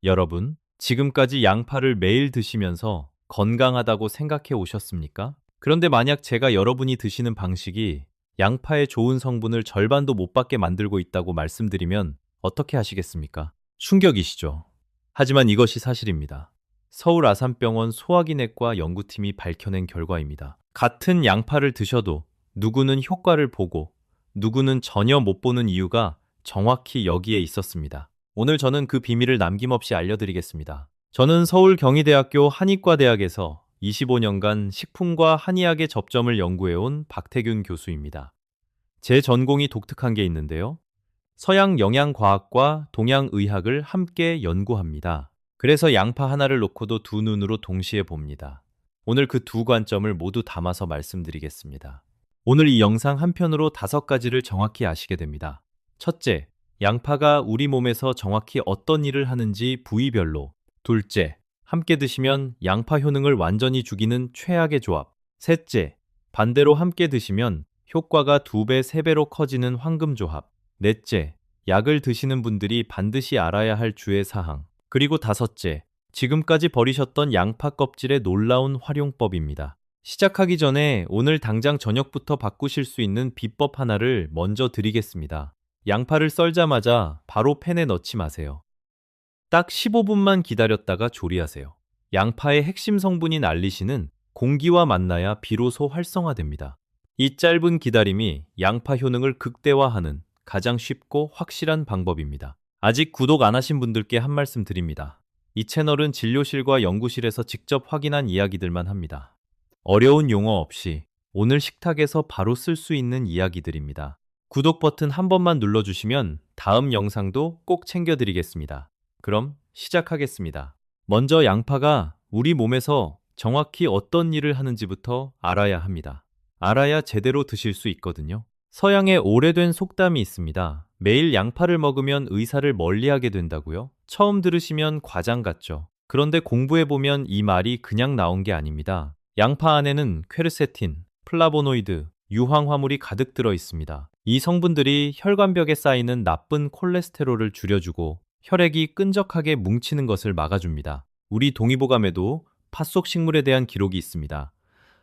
여러분, 지금까지 양파를 매일 드시면서 건강하다고 생각해 오셨습니까? 그런데 만약 제가 여러분이 드시는 방식이 양파의 좋은 성분을 절반도 못 받게 만들고 있다고 말씀드리면 어떻게 하시겠습니까? 충격이시죠? 하지만 이것이 사실입니다. 서울 아산병원 소화기내과 연구팀이 밝혀낸 결과입니다. 같은 양파를 드셔도 누구는 효과를 보고 누구는 전혀 못 보는 이유가 정확히 여기에 있었습니다. 오늘 저는 그 비밀을 남김없이 알려드리겠습니다. 저는 서울경희대학교 한의과대학에서 25년간 식품과 한의학의 접점을 연구해온 박태균 교수입니다. 제 전공이 독특한 게 있는데요. 서양 영양과학과 동양의학을 함께 연구합니다. 그래서 양파 하나를 놓고도 두 눈으로 동시에 봅니다. 오늘 그 두 관점을 모두 담아서 말씀드리겠습니다. 오늘 이 영상 한편으로 5가지를 정확히 아시게 됩니다. 첫째, 양파가 우리 몸에서 정확히 어떤 일을 하는지 부위별로. 둘째, 함께 드시면 양파 효능을 완전히 죽이는 최악의 조합. 셋째, 반대로 함께 드시면 효과가 2배, 3배로 커지는 황금 조합. 넷째, 약을 드시는 분들이 반드시 알아야 할 주의 사항. 그리고 다섯째, 지금까지 버리셨던 양파 껍질의 놀라운 활용법입니다. 시작하기 전에 오늘 당장 저녁부터 바꾸실 수 있는 비법 하나를 먼저 드리겠습니다. 양파를 썰자마자 바로 팬에 넣지 마세요. 딱 15분만 기다렸다가 조리하세요. 양파의 핵심 성분인 알리신은 공기와 만나야 비로소 활성화됩니다. 이 짧은 기다림이 양파 효능을 극대화하는 가장 쉽고 확실한 방법입니다. 아직 구독 안 하신 분들께 한 말씀 드립니다. 이 채널은 진료실과 연구실에서 직접 확인한 이야기들만 합니다. 어려운 용어 없이 오늘 식탁에서 바로 쓸 수 있는 이야기들입니다. 구독 버튼 한 번만 눌러주시면 다음 영상도 꼭 챙겨드리겠습니다. 그럼 시작하겠습니다. 먼저 양파가 우리 몸에서 정확히 어떤 일을 하는지부터 알아야 합니다. 알아야 제대로 드실 수 있거든요. 서양에 오래된 속담이 있습니다. 매일 양파를 먹으면 의사를 멀리하게 된다고요? 처음 들으시면 과장 같죠. 그런데 공부해보면 이 말이 그냥 나온 게 아닙니다. 양파 안에는 퀘르세틴, 플라보노이드, 유황화물이 가득 들어 있습니다. 이 성분들이 혈관벽에 쌓이는 나쁜 콜레스테롤을 줄여주고 혈액이 끈적하게 뭉치는 것을 막아줍니다. 우리 동의보감에도 팥속 식물에 대한 기록이 있습니다.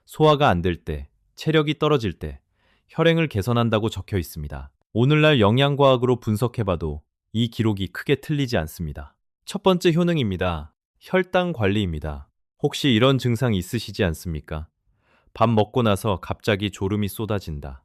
소화가 안 될 때, 체력이 떨어질 때 혈행을 개선한다고 적혀 있습니다. 오늘날 영양과학으로 분석해봐도 이 기록이 크게 틀리지 않습니다. 첫 번째 효능입니다. 혈당 관리입니다. 혹시 이런 증상 있으시지 않습니까? 밥 먹고 나서 갑자기 졸음이 쏟아진다.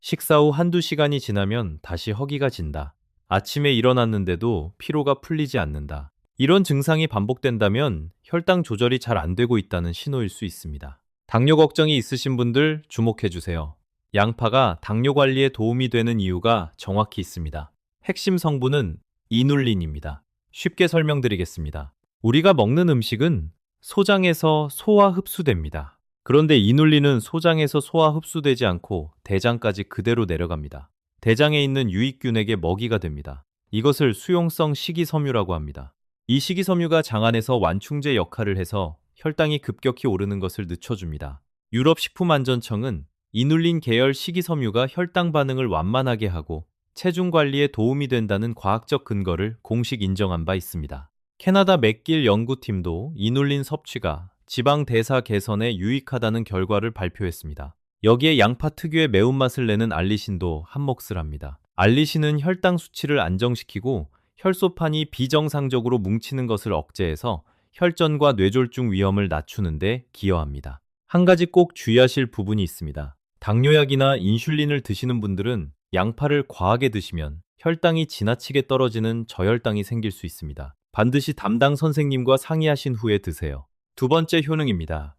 식사 후 한두 시간이 지나면 다시 허기가 진다. 아침에 일어났는데도 피로가 풀리지 않는다. 이런 증상이 반복된다면 혈당 조절이 잘 안 되고 있다는 신호일 수 있습니다. 당뇨 걱정이 있으신 분들 주목해주세요. 양파가 당뇨 관리에 도움이 되는 이유가 정확히 있습니다. 핵심 성분은 이눌린입니다. 쉽게 설명드리겠습니다. 우리가 먹는 음식은 소장에서 소화 흡수됩니다. 그런데 이눌린은 소장에서 소화 흡수되지 않고 대장까지 그대로 내려갑니다. 대장에 있는 유익균에게 먹이가 됩니다. 이것을 수용성 식이섬유라고 합니다. 이 식이섬유가 장 안에서 완충제 역할을 해서 혈당이 급격히 오르는 것을 늦춰줍니다. 유럽식품안전청은 이눌린 계열 식이섬유가 혈당 반응을 완만하게 하고 체중 관리에 도움이 된다는 과학적 근거를 공식 인정한 바 있습니다. 캐나다 맥길 연구팀도 이눌린 섭취가 지방 대사 개선에 유익하다는 결과를 발표했습니다. 여기에 양파 특유의 매운맛을 내는 알리신도 한몫을 합니다. 알리신은 혈당 수치를 안정시키고 혈소판이 비정상적으로 뭉치는 것을 억제해서 혈전과 뇌졸중 위험을 낮추는 데 기여합니다. 한 가지 꼭 주의하실 부분이 있습니다. 당뇨약이나 인슐린을 드시는 분들은 양파를 과하게 드시면 혈당이 지나치게 떨어지는 저혈당이 생길 수 있습니다. 반드시 담당 선생님과 상의하신 후에 드세요. 두 번째 효능입니다.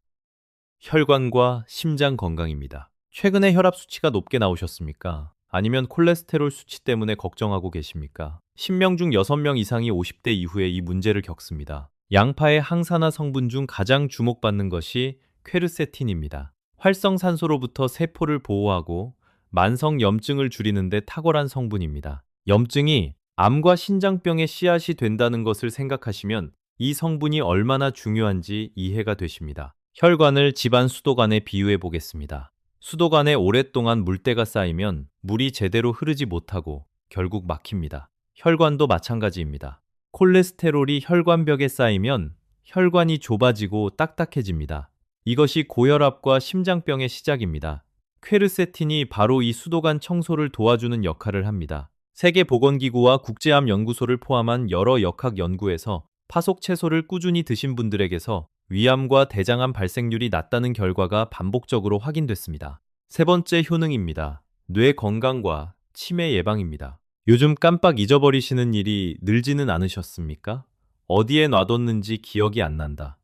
혈관과 심장 건강입니다. 최근에 혈압 수치가 높게 나오셨습니까? 아니면 콜레스테롤 수치 때문에 걱정하고 계십니까? 10명 중 6명 이상이 50대 이후에 이 문제를 겪습니다. 양파의 항산화 성분 중 가장 주목받는 것이 퀘르세틴입니다. 활성산소로부터 세포를 보호하고 만성 염증을 줄이는 데 탁월한 성분입니다. 염증이 암과 신장병의 씨앗이 된다는 것을 생각하시면 이 성분이 얼마나 중요한지 이해가 되십니다. 혈관을 집안 수도관에 비유해 보겠습니다. 수도관에 오랫동안 물때가 쌓이면 물이 제대로 흐르지 못하고 결국 막힙니다. 혈관도 마찬가지입니다. 콜레스테롤이 혈관벽에 쌓이면 혈관이 좁아지고 딱딱해집니다. 이것이 고혈압과 심장병의 시작입니다. 퀘르세틴이 바로 이 수도관 청소를 도와주는 역할을 합니다. 세계보건기구와 국제암연구소를 포함한 여러 역학 연구에서 파속 채소를 꾸준히 드신 분들에게서 위암과 대장암 발생률이 낮다는 결과가 반복적으로 확인됐습니다. 세 번째 효능입니다. 뇌 건강과 치매 예방입니다. 요즘 깜빡 잊어버리시는 일이 늘지는 않으셨습니까? 어디에 놔뒀는지 기억이 안 난다.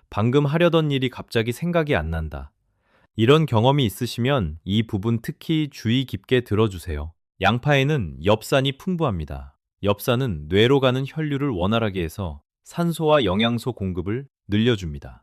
방금 하려던 일이 갑자기 생각이 안 난다. 이런 경험이 있으시면 이 부분 특히 주의 깊게 들어주세요. 양파에는 엽산이 풍부합니다. 엽산은 뇌로 가는 혈류를 원활하게 해서 산소와 영양소 공급을 늘려줍니다.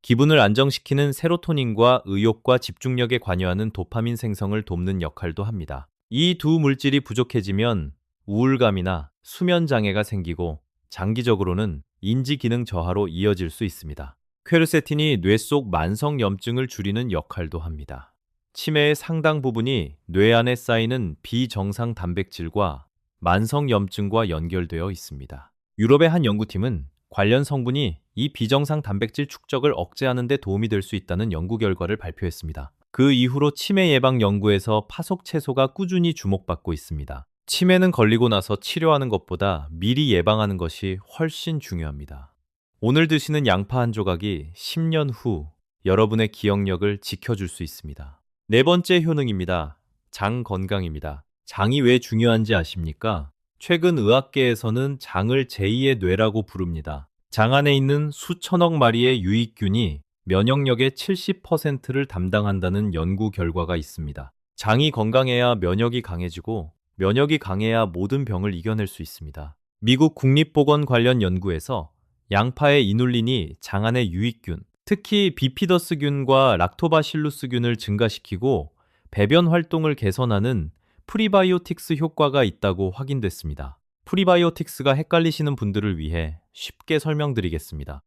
기분을 안정시키는 세로토닌과 의욕과 집중력에 관여하는 도파민 생성을 돕는 역할도 합니다. 이 두 물질이 부족해지면 우울감이나 수면 장애가 생기고 장기적으로는 인지 기능 저하로 이어질 수 있습니다. 퀘르세틴이 뇌 속 만성염증을 줄이는 역할도 합니다. 치매의 상당 부분이 뇌 안에 쌓이는 비정상 단백질과 만성염증과 연결되어 있습니다. 유럽의 한 연구팀은 관련 성분이 이 비정상 단백질 축적을 억제하는 데 도움이 될 수 있다는 연구 결과를 발표했습니다. 그 이후로 치매 예방 연구에서 파속 채소가 꾸준히 주목받고 있습니다. 치매는 걸리고 나서 치료하는 것보다 미리 예방하는 것이 훨씬 중요합니다. 오늘 드시는 양파 한 조각이 10년 후 여러분의 기억력을 지켜줄 수 있습니다. 네 번째 효능입니다. 장 건강입니다. 장이 왜 중요한지 아십니까? 최근 의학계에서는 장을 제2의 뇌라고 부릅니다. 장 안에 있는 수천억 마리의 유익균이 면역력의 70%를 담당한다는 연구 결과가 있습니다. 장이 건강해야 면역이 강해지고 면역이 강해야 모든 병을 이겨낼 수 있습니다. 미국 국립보건 관련 연구에서 양파의 이눌린이 장 안의 유익균, 특히 비피더스균과 락토바실루스균을 증가시키고 배변 활동을 개선하는 프리바이오틱스 효과가 있다고 확인됐습니다. 프리바이오틱스가 헷갈리시는 분들을 위해 쉽게 설명드리겠습니다.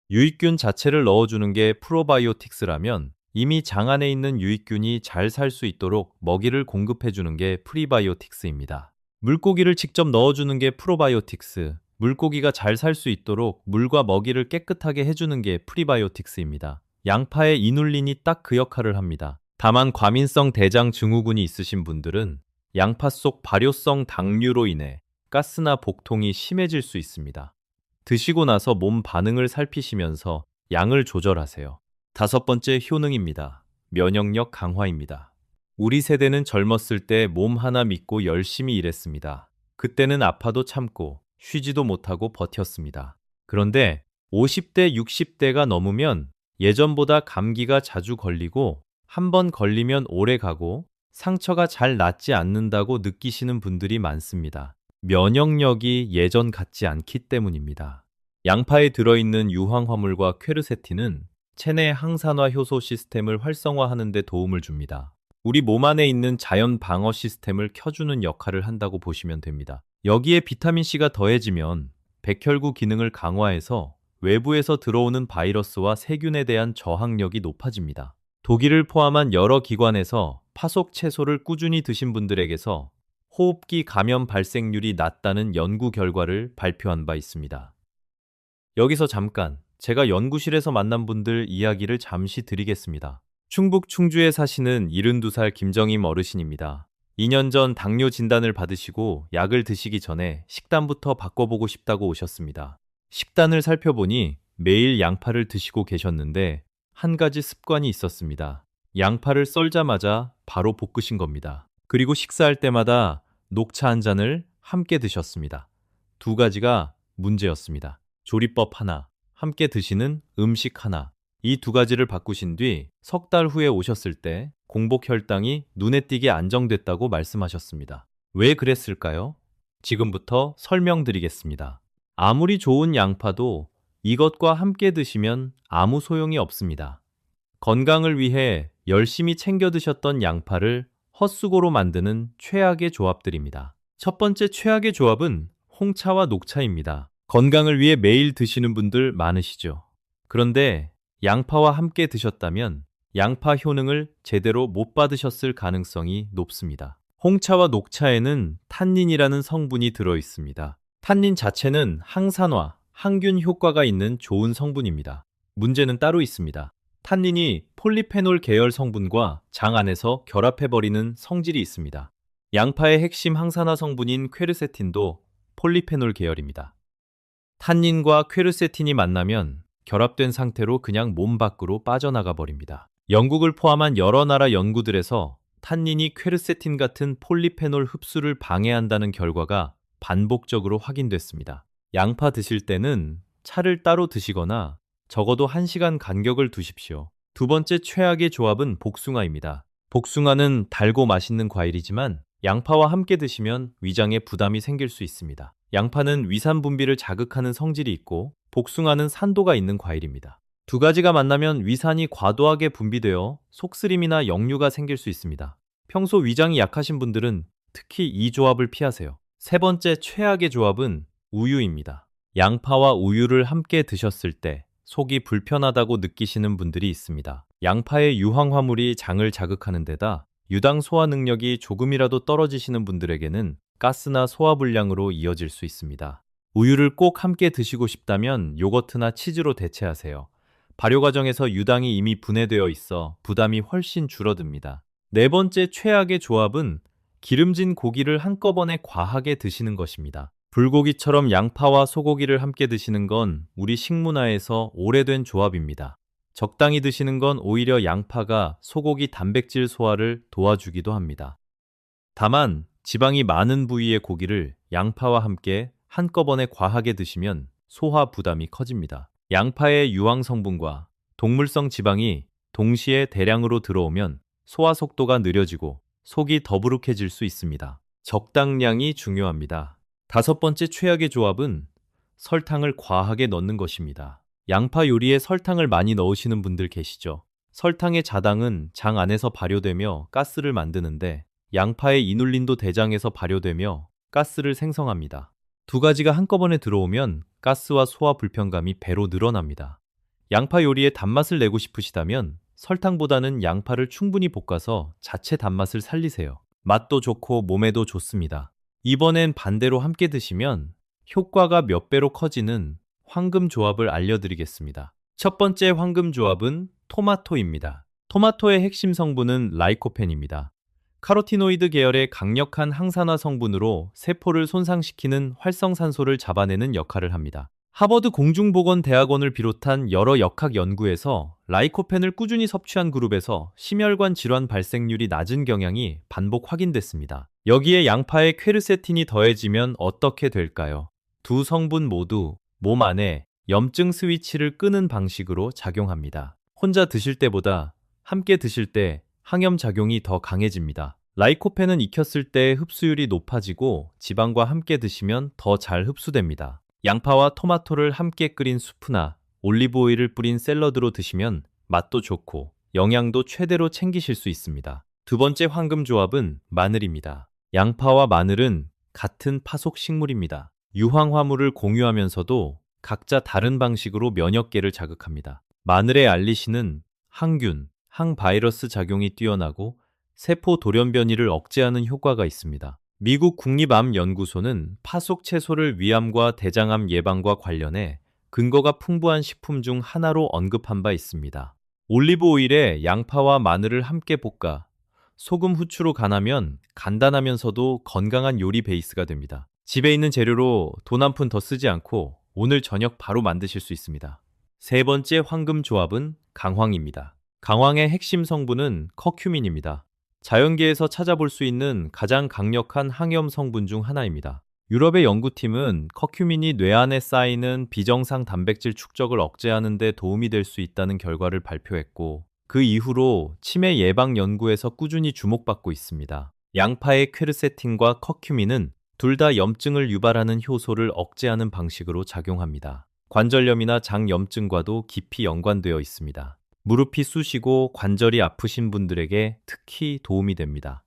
유익균 자체를 넣어주는 게 프로바이오틱스라면 이미 장 안에 있는 유익균이 잘 살 수 있도록 먹이를 공급해주는 게 프리바이오틱스입니다. 물고기를 직접 넣어주는 게 프로바이오틱스, 물고기가 잘 살 수 있도록 물과 먹이를 깨끗하게 해주는 게 프리바이오틱스입니다. 양파의 이눌린이 딱 그 역할을 합니다. 다만 과민성 대장 증후군이 있으신 분들은 양파 속 발효성 당류로 인해 가스나 복통이 심해질 수 있습니다. 드시고 나서 몸 반응을 살피시면서 양을 조절하세요. 다섯 번째 효능입니다. 면역력 강화입니다. 우리 세대는 젊었을 때 몸 하나 믿고 열심히 일했습니다. 그때는 아파도 참고 쉬지도 못하고 버텼습니다. 그런데 50대, 60대가 넘으면 예전보다 감기가 자주 걸리고 한 번 걸리면 오래 가고 상처가 잘 낫지 않는다고 느끼시는 분들이 많습니다. 면역력이 예전 같지 않기 때문입니다. 양파에 들어있는 유황화물과 퀘르세틴은 체내 항산화 효소 시스템을 활성화하는 데 도움을 줍니다. 우리 몸 안에 있는 자연 방어 시스템을 켜주는 역할을 한다고 보시면 됩니다. 여기에 비타민C가 더해지면 백혈구 기능을 강화해서 외부에서 들어오는 바이러스와 세균에 대한 저항력이 높아집니다. 독일을 포함한 여러 기관에서 파속 채소를 꾸준히 드신 분들에게서 호흡기 감염 발생률이 낮다는 연구 결과를 발표한 바 있습니다. 여기서 잠깐 제가 연구실에서 만난 분들 이야기를 잠시 드리겠습니다. 충북 충주에 사시는 72살 김정임 어르신입니다. 2년 전 당뇨 진단을 받으시고 약을 드시기 전에 식단부터 바꿔보고 싶다고 오셨습니다. 식단을 살펴보니 매일 양파를 드시고 계셨는데 한 가지 습관이 있었습니다. 양파를 썰자마자 바로 볶으신 겁니다. 그리고 식사할 때마다 녹차 한 잔을 함께 드셨습니다. 두 가지가 문제였습니다. 조리법 하나, 함께 드시는 음식 하나. 이 두 가지를 바꾸신 뒤 석 달 후에 오셨을 때 공복 혈당이 눈에 띄게 안정됐다고 말씀하셨습니다. 왜 그랬을까요? 지금부터 설명드리겠습니다. 아무리 좋은 양파도 이것과 함께 드시면 아무 소용이 없습니다. 건강을 위해 열심히 챙겨 드셨던 양파를 헛수고로 만드는 최악의 조합들입니다. 첫 번째 최악의 조합은 홍차와 녹차입니다. 건강을 위해 매일 드시는 분들 많으시죠? 그런데 양파와 함께 드셨다면 양파 효능을 제대로 못 받으셨을 가능성이 높습니다. 홍차와 녹차에는 탄닌이라는 성분이 들어 있습니다. 탄닌 자체는 항산화, 항균 효과가 있는 좋은 성분입니다. 문제는 따로 있습니다. 탄닌이 폴리페놀 계열 성분과 장 안에서 결합해버리는 성질이 있습니다. 양파의 핵심 항산화 성분인 퀘르세틴도 폴리페놀 계열입니다. 탄닌과 퀘르세틴이 만나면 결합된 상태로 그냥 몸 밖으로 빠져나가 버립니다. 영국을 포함한 여러 나라 연구들에서 탄닌이 퀘르세틴 같은 폴리페놀 흡수를 방해한다는 결과가 반복적으로 확인됐습니다. 양파 드실 때는 차를 따로 드시거나 적어도 1시간 간격을 두십시오. 두 번째 최악의 조합은 복숭아입니다. 복숭아는 달고 맛있는 과일이지만 양파와 함께 드시면 위장에 부담이 생길 수 있습니다. 양파는 위산 분비를 자극하는 성질이 있고 복숭아는 산도가 있는 과일입니다. 두 가지가 만나면 위산이 과도하게 분비되어 속쓰림이나 역류가 생길 수 있습니다. 평소 위장이 약하신 분들은 특히 이 조합을 피하세요. 세 번째 최악의 조합은 우유입니다. 양파와 우유를 함께 드셨을 때 속이 불편하다고 느끼시는 분들이 있습니다. 양파의 유황화물이 장을 자극하는 데다 유당 소화 능력이 조금이라도 떨어지시는 분들에게는 가스나 소화불량으로 이어질 수 있습니다. 우유를 꼭 함께 드시고 싶다면 요거트나 치즈로 대체하세요. 발효 과정에서 유당이 이미 분해되어 있어 부담이 훨씬 줄어듭니다. 네 번째 최악의 조합은 기름진 고기를 한꺼번에 과하게 드시는 것입니다. 불고기처럼 양파와 소고기를 함께 드시는 건 우리 식문화에서 오래된 조합입니다. 적당히 드시는 건 오히려 양파가 소고기 단백질 소화를 도와주기도 합니다. 다만 지방이 많은 부위의 고기를 양파와 함께 한꺼번에 과하게 드시면 소화 부담이 커집니다. 양파의 유황 성분과 동물성 지방이 동시에 대량으로 들어오면 소화 속도가 느려지고 속이 더부룩해질 수 있습니다. 적당량이 중요합니다. 다섯 번째 최악의 조합은 설탕을 과하게 넣는 것입니다. 양파 요리에 설탕을 많이 넣으시는 분들 계시죠? 설탕의 자당은 장 안에서 발효되며 가스를 만드는데 양파의 이눌린도 대장에서 발효되며 가스를 생성합니다. 두 가지가 한꺼번에 들어오면 가스와 소화 불편감이 배로 늘어납니다. 양파 요리에 단맛을 내고 싶으시다면 설탕보다는 양파를 충분히 볶아서 자체 단맛을 살리세요. 맛도 좋고 몸에도 좋습니다. 이번엔 반대로 함께 드시면 효과가 몇 배로 커지는 황금 조합을 알려드리겠습니다. 첫 번째 황금 조합은 토마토입니다. 토마토의 핵심 성분은 라이코펜입니다. 카로티노이드 계열의 강력한 항산화 성분으로 세포를 손상시키는 활성산소를 잡아내는 역할을 합니다. 하버드 공중보건대학원을 비롯한 여러 역학 연구에서 라이코펜을 꾸준히 섭취한 그룹에서 심혈관 질환 발생률이 낮은 경향이 반복 확인됐습니다. 여기에 양파의 퀘르세틴이 더해지면 어떻게 될까요? 두 성분 모두 몸 안에 염증 스위치를 끄는 방식으로 작용합니다. 혼자 드실 때보다 함께 드실 때 항염 작용이 더 강해집니다. 라이코펜은 익혔을 때 흡수율이 높아지고 지방과 함께 드시면 더 잘 흡수됩니다. 양파와 토마토를 함께 끓인 수프나 올리브 오일을 뿌린 샐러드로 드시면 맛도 좋고 영양도 최대로 챙기실 수 있습니다. 두 번째 황금 조합은 마늘입니다. 양파와 마늘은 같은 파속 식물입니다. 유황화물을 공유하면서도 각자 다른 방식으로 면역계를 자극합니다. 마늘의 알리신은 항균, 항바이러스 작용이 뛰어나고 세포 돌연 변이를 억제하는 효과가 있습니다. 미국 국립암연구소는 파속 채소를 위암과 대장암 예방과 관련해 근거가 풍부한 식품 중 하나로 언급한 바 있습니다. 올리브 오일에 양파와 마늘을 함께 볶아 소금, 후추로 간하면 간단하면서도 건강한 요리 베이스가 됩니다. 집에 있는 재료로 돈 한 푼 더 쓰지 않고 오늘 저녁 바로 만드실 수 있습니다. 세 번째 황금 조합은 강황입니다. 강황의 핵심 성분은 커큐민입니다. 자연계에서 찾아볼 수 있는 가장 강력한 항염 성분 중 하나입니다. 유럽의 연구팀은 커큐민이 뇌 안에 쌓이는 비정상 단백질 축적을 억제하는 데 도움이 될 수 있다는 결과를 발표했고, 그 이후로 치매 예방 연구에서 꾸준히 주목받고 있습니다. 양파의 퀘르세틴과 커큐민은 둘 다 염증을 유발하는 효소를 억제하는 방식으로 작용합니다. 관절염이나 장염증과도 깊이 연관되어 있습니다. 무릎이 쑤시고 관절이 아프신 분들에게 특히 도움이 됩니다.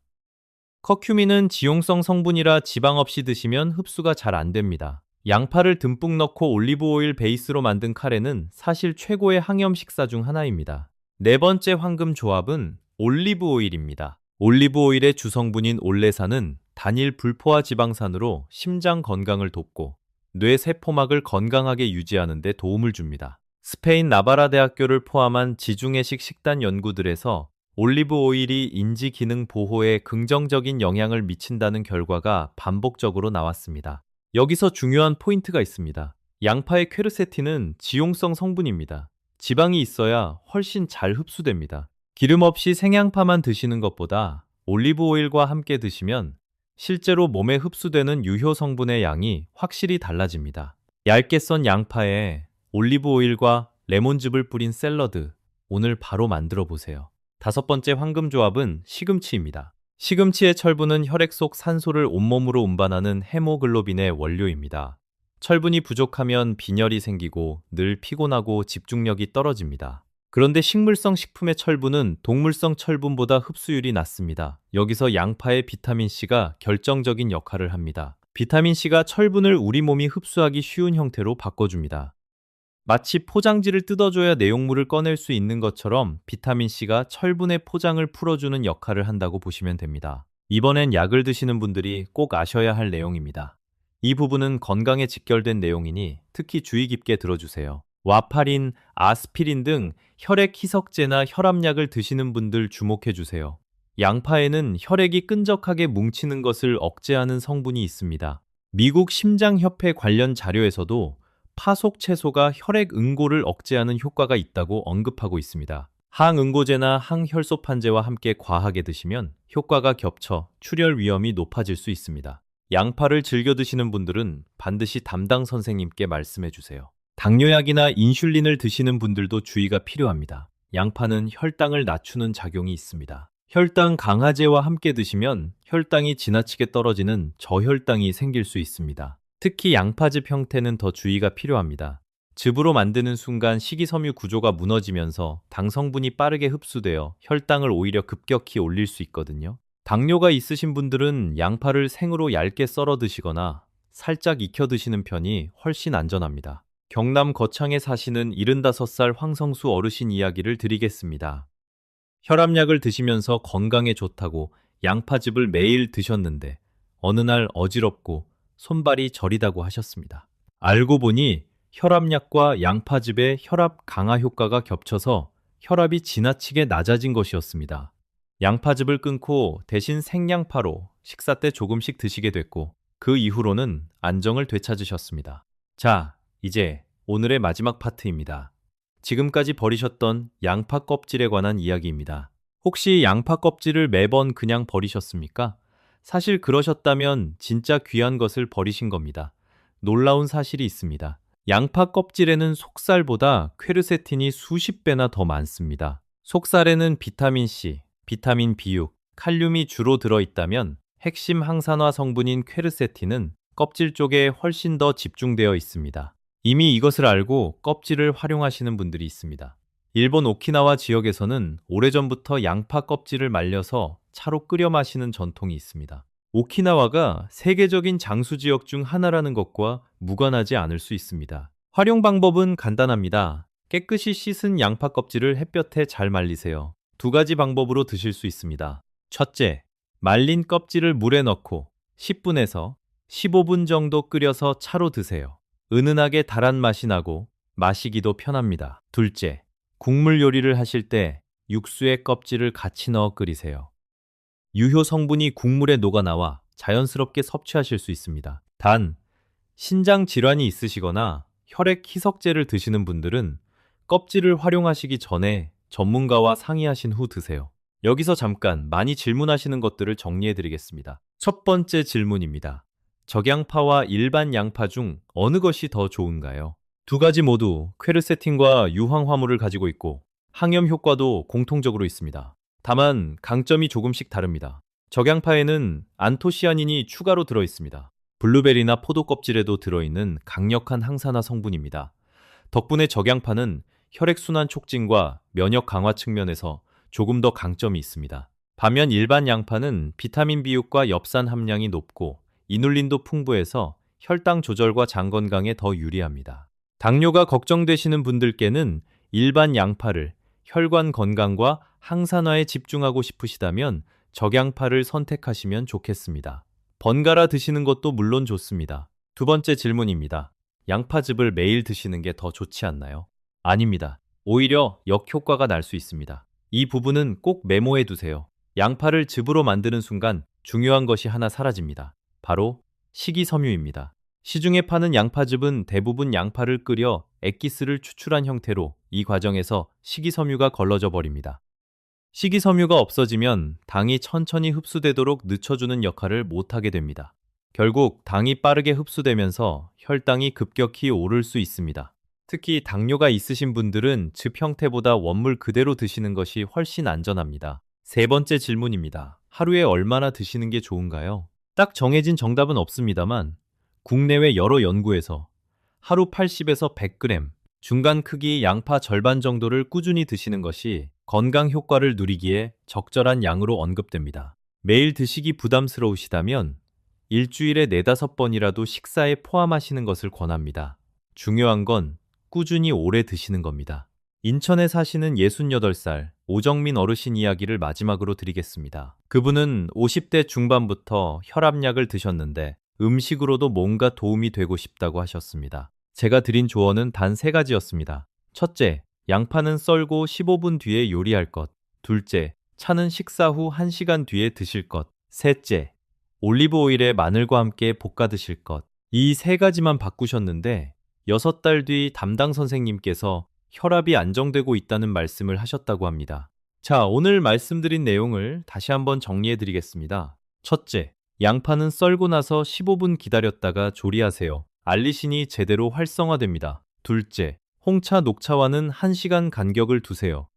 커큐민은 지용성 성분이라 지방 없이 드시면 흡수가 잘 안 됩니다. 양파를 듬뿍 넣고 올리브 오일 베이스로 만든 카레는 사실 최고의 항염 식사 중 하나입니다. 네 번째 황금 조합은 올리브 오일입니다. 올리브 오일의 주성분인 올레산은 단일 불포화 지방산으로 심장 건강을 돕고 뇌 세포막을 건강하게 유지하는 데 도움을 줍니다. 스페인 나바라 대학교를 포함한 지중해식 식단 연구들에서 올리브 오일이 인지 기능 보호에 긍정적인 영향을 미친다는 결과가 반복적으로 나왔습니다. 여기서 중요한 포인트가 있습니다. 양파의 퀘르세틴은 지용성 성분입니다. 지방이 있어야 훨씬 잘 흡수됩니다. 기름 없이 생양파만 드시는 것보다 올리브 오일과 함께 드시면 실제로 몸에 흡수되는 유효 성분의 양이 확실히 달라집니다. 얇게 썬 양파에 올리브 오일과 레몬즙을 뿌린 샐러드, 오늘 바로 만들어 보세요. 다섯 번째 황금 조합은 시금치입니다. 시금치의 철분은 혈액 속 산소를 온몸으로 운반하는 헤모글로빈의 원료입니다. 철분이 부족하면 빈혈이 생기고 늘 피곤하고 집중력이 떨어집니다. 그런데 식물성 식품의 철분은 동물성 철분보다 흡수율이 낮습니다. 여기서 양파의 비타민C가 결정적인 역할을 합니다. 비타민C가 철분을 우리 몸이 흡수하기 쉬운 형태로 바꿔줍니다. 마치 포장지를 뜯어줘야 내용물을 꺼낼 수 있는 것처럼 비타민C가 철분의 포장을 풀어주는 역할을 한다고 보시면 됩니다. 이번엔 약을 드시는 분들이 꼭 아셔야 할 내용입니다. 이 부분은 건강에 직결된 내용이니 특히 주의 깊게 들어주세요. 와파린, 아스피린 등 혈액 희석제나 혈압약을 드시는 분들 주목해 주세요. 양파에는 혈액이 끈적하게 뭉치는 것을 억제하는 성분이 있습니다. 미국 심장협회 관련 자료에서도 파속 채소가 혈액 응고를 억제하는 효과가 있다고 언급하고 있습니다. 항응고제나 항혈소판제와 함께 과하게 드시면 효과가 겹쳐 출혈 위험이 높아질 수 있습니다. 양파를 즐겨 드시는 분들은 반드시 담당 선생님께 말씀해 주세요. 당뇨약이나 인슐린을 드시는 분들도 주의가 필요합니다. 양파는 혈당을 낮추는 작용이 있습니다. 혈당 강화제와 함께 드시면 혈당이 지나치게 떨어지는 저혈당이 생길 수 있습니다. 특히 양파즙 형태는 더 주의가 필요합니다. 즙으로 만드는 순간 식이섬유 구조가 무너지면서 당 성분이 빠르게 흡수되어 혈당을 오히려 급격히 올릴 수 있거든요. 당뇨가 있으신 분들은 양파를 생으로 얇게 썰어 드시거나 살짝 익혀 드시는 편이 훨씬 안전합니다. 경남 거창에 사시는 75살 황성수 어르신 이야기를 드리겠습니다. 혈압약을 드시면서 건강에 좋다고 양파즙을 매일 드셨는데 어느 날 어지럽고 손발이 저리다고 하셨습니다. 알고 보니 혈압약과 양파즙의 혈압 강화 효과가 겹쳐서 혈압이 지나치게 낮아진 것이었습니다. 양파즙을 끊고 대신 생양파로 식사 때 조금씩 드시게 됐고 그 이후로는 안정을 되찾으셨습니다. 자, 이제 오늘의 마지막 파트입니다. 지금까지 버리셨던 양파 껍질에 관한 이야기입니다. 혹시 양파 껍질을 매번 그냥 버리셨습니까? 사실 그러셨다면 진짜 귀한 것을 버리신 겁니다. 놀라운 사실이 있습니다. 양파 껍질에는 속살보다 퀘르세틴이 수십 배나 더 많습니다. 속살에는 비타민C, 비타민 B6, 칼륨이 주로 들어있다면 핵심 항산화 성분인 퀘르세틴은 껍질 쪽에 훨씬 더 집중되어 있습니다. 이미 이것을 알고 껍질을 활용하시는 분들이 있습니다. 일본 오키나와 지역에서는 오래전부터 양파 껍질을 말려서 차로 끓여 마시는 전통이 있습니다. 오키나와가 세계적인 장수 지역 중 하나라는 것과 무관하지 않을 수 있습니다. 활용 방법은 간단합니다. 깨끗이 씻은 양파 껍질을 햇볕에 잘 말리세요. 두 가지 방법으로 드실 수 있습니다. 첫째, 말린 껍질을 물에 넣고 10분에서 15분 정도 끓여서 차로 드세요. 은은하게 달한 맛이 나고 마시기도 편합니다. 둘째, 국물 요리를 하실 때 육수에 껍질을 같이 넣어 끓이세요. 유효 성분이 국물에 녹아나와 자연스럽게 섭취하실 수 있습니다. 단, 신장 질환이 있으시거나 혈액 희석제를 드시는 분들은 껍질을 활용하시기 전에 전문가와 상의하신 후 드세요. 여기서 잠깐 많이 질문하시는 것들을 정리해 드리겠습니다. 첫 번째 질문입니다. 적양파와 일반 양파 중 어느 것이 더 좋은가요? 두 가지 모두 퀘르세틴과 유황화물을 가지고 있고 항염 효과도 공통적으로 있습니다. 다만 강점이 조금씩 다릅니다. 적양파에는 안토시아닌이 추가로 들어 있습니다. 블루베리나 포도 껍질에도 들어있는 강력한 항산화 성분입니다. 덕분에 적양파는 혈액순환 촉진과 면역 강화 측면에서 조금 더 강점이 있습니다. 반면 일반 양파는 비타민 B6과 엽산 함량이 높고 이눌린도 풍부해서 혈당 조절과 장 건강에 더 유리합니다. 당뇨가 걱정되시는 분들께는 일반 양파를 혈관 건강과 항산화에 집중하고 싶으시다면 적양파를 선택하시면 좋겠습니다. 번갈아 드시는 것도 물론 좋습니다. 두 번째 질문입니다. 양파즙을 매일 드시는 게 더 좋지 않나요? 아닙니다. 오히려 역효과가 날 수 있습니다. 이 부분은 꼭 메모해 두세요. 양파를 즙으로 만드는 순간 중요한 것이 하나 사라집니다. 바로 식이섬유입니다. 시중에 파는 양파즙은 대부분 양파를 끓여 액기스를 추출한 형태로 이 과정에서 식이섬유가 걸러져 버립니다. 식이섬유가 없어지면 당이 천천히 흡수되도록 늦춰주는 역할을 못하게 됩니다. 결국 당이 빠르게 흡수되면서 혈당이 급격히 오를 수 있습니다. 특히 당뇨가 있으신 분들은 즙 형태보다 원물 그대로 드시는 것이 훨씬 안전합니다. 세 번째 질문입니다. 하루에 얼마나 드시는 게 좋은가요? 딱 정해진 정답은 없습니다만 국내외 여러 연구에서 하루 80에서 100g, 중간 크기 양파 절반 정도를 꾸준히 드시는 것이 건강 효과를 누리기에 적절한 양으로 언급됩니다. 매일 드시기 부담스러우시다면 일주일에 4~5번이라도 식사에 포함하시는 것을 권합니다. 중요한 건 꾸준히 오래 드시는 겁니다. 인천에 사시는 68살 오정민 어르신 이야기를 마지막으로 드리겠습니다. 그분은 50대 중반부터 혈압약을 드셨는데 음식으로도 뭔가 도움이 되고 싶다고 하셨습니다. 제가 드린 조언은 단 3가지였습니다. 첫째, 양파는 썰고 15분 뒤에 요리할 것. 둘째, 차는 식사 후 1시간 뒤에 드실 것. 셋째, 올리브 오일에 마늘과 함께 볶아 드실 것. 이 3가지만 바꾸셨는데 6달 뒤 담당 선생님께서 혈압이 안정되고 있다는 말씀을 하셨다고 합니다. 자, 오늘 말씀드린 내용을 다시 한번 정리해 드리겠습니다. 첫째, 양파는 썰고 나서 15분 기다렸다가 조리하세요. 알리신이 제대로 활성화됩니다. 둘째, 홍차, 녹차와는 1시간 간격을 두세요.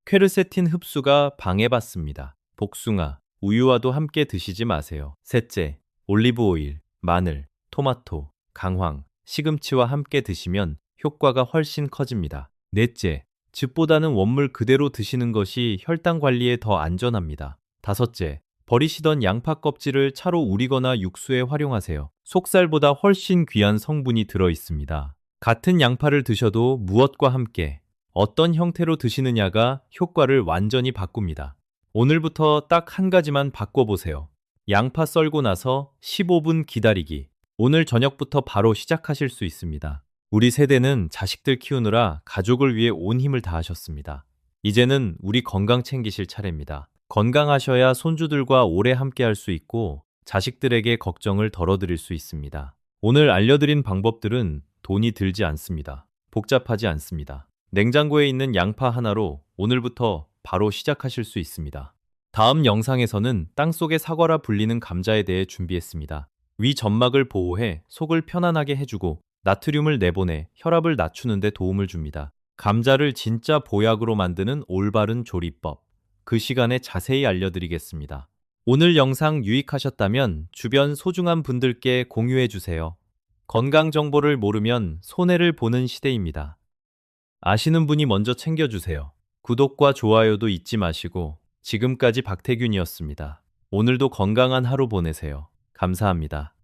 퀘르세틴 흡수가 방해받습니다. 복숭아, 우유와도 함께 드시지 마세요. 셋째, 올리브 오일, 마늘, 토마토, 강황, 시금치와 함께 드시면 효과가 훨씬 커집니다. 넷째, 즙보다는 원물 그대로 드시는 것이 혈당 관리에 더 안전합니다. 다섯째, 버리시던 양파 껍질을 차로 우리거나 육수에 활용하세요. 속살보다 훨씬 귀한 성분이 들어 있습니다. 같은 양파를 드셔도 무엇과 함께 어떤 형태로 드시느냐가 효과를 완전히 바꿉니다. 오늘부터 딱 한 가지만 바꿔보세요. 양파 썰고 나서 15분 기다리기. 오늘 저녁부터 바로 시작하실 수 있습니다. 우리 세대는 자식들 키우느라 가족을 위해 온 힘을 다하셨습니다. 이제는 우리 건강 챙기실 차례입니다. 건강하셔야 손주들과 오래 함께 할 수 있고 자식들에게 걱정을 덜어드릴 수 있습니다. 오늘 알려드린 방법들은 돈이 들지 않습니다. 복잡하지 않습니다. 냉장고에 있는 양파 하나로 오늘부터 바로 시작하실 수 있습니다. 다음 영상에서는 땅속의 사과라 불리는 감자에 대해 준비했습니다. 위 점막을 보호해 속을 편안하게 해주고 나트륨을 내보내 혈압을 낮추는 데 도움을 줍니다. 감자를 진짜 보약으로 만드는 올바른 조리법. 그 시간에 자세히 알려드리겠습니다. 오늘 영상 유익하셨다면 주변 소중한 분들께 공유해주세요. 건강 정보를 모르면 손해를 보는 시대입니다. 아시는 분이 먼저 챙겨주세요. 구독과 좋아요도 잊지 마시고 지금까지 박태균이었습니다. 오늘도 건강한 하루 보내세요. 감사합니다.